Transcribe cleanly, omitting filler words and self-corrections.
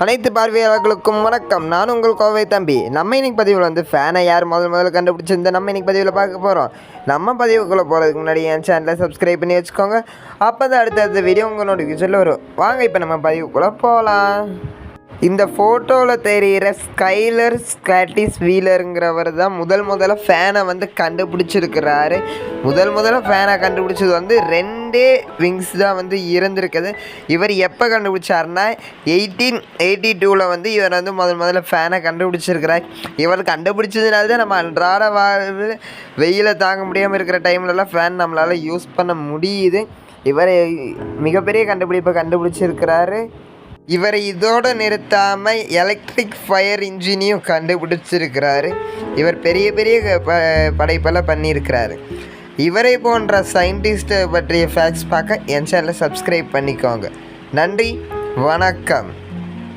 அனைத்து பார்வையாளர்களுக்கும் வணக்கம். நான் உங்கள் கோவை தம்பி. நம்ம இன்னைக்கு பதிவில் வந்து ஃபேனை யார் முதல்ல கண்டுபிடிச்சிருந்த நம்ம இன்னைக்கு பதிவில் பார்க்க போகிறோம். நம்ம பதிவுக்குள்ளே போகிறதுக்கு முன்னாடி என் சேனலை சப்ஸ்கிரைப் பண்ணி வச்சுக்கோங்க. அப்போ தான் அடுத்தடுத்த வீடியோ உங்கள் நோட்டிஃபிகேஷனில் வரும். வாங்க இப்போ நம்ம பதிவுக்குள்ளே போகலாம். இந்த ஃபோட்டோவில் தெரிகிற ஸ்கைலர் ஸ்காட்டிஸ் வீலருங்கிறவர் தான் முதல்ல ஃபேனை வந்து கண்டுபிடிச்சிருக்கிறாரு. முதல்ல ஃபேனை கண்டுபிடிச்சது வந்து 2 விங்ஸ் தான் வந்து இருந்திருக்குது. இவர் எப்போ கண்டுபிடிச்சாருன்னா 1882 வந்து இவர் வந்து முதல்ல ஃபேனை கண்டுபிடிச்சிருக்கிறார். இவர் கண்டுபிடிச்சதுனால தான் நம்ம அன்றாட வாழ்வு வெயிலை தாங்க முடியாமல் இருக்கிற டைம்லலாம் ஃபேன் நம்மளால் யூஸ் பண்ண முடியுது. இவர் மிகப்பெரிய கண்டுபிடிப்பை கண்டுபிடிச்சிருக்கிறாரு. இவர் இதோடு நிறுத்தாமல் எலக்ட்ரிக் ஃபயர் இன்ஜினையும் கண்டுபிடிச்சிருக்கிறாரு. இவர் பெரிய படைப்பெல்லாம் பண்ணியிருக்கிறாரு. இவரை போன்ற சயின்டிஸ்ட்டை பற்றிய ஃபேக்ட்ஸ் பார்க்க என் சேனலை சப்ஸ்கிரைப் பண்ணிக்கோங்க. நன்றி, வணக்கம்.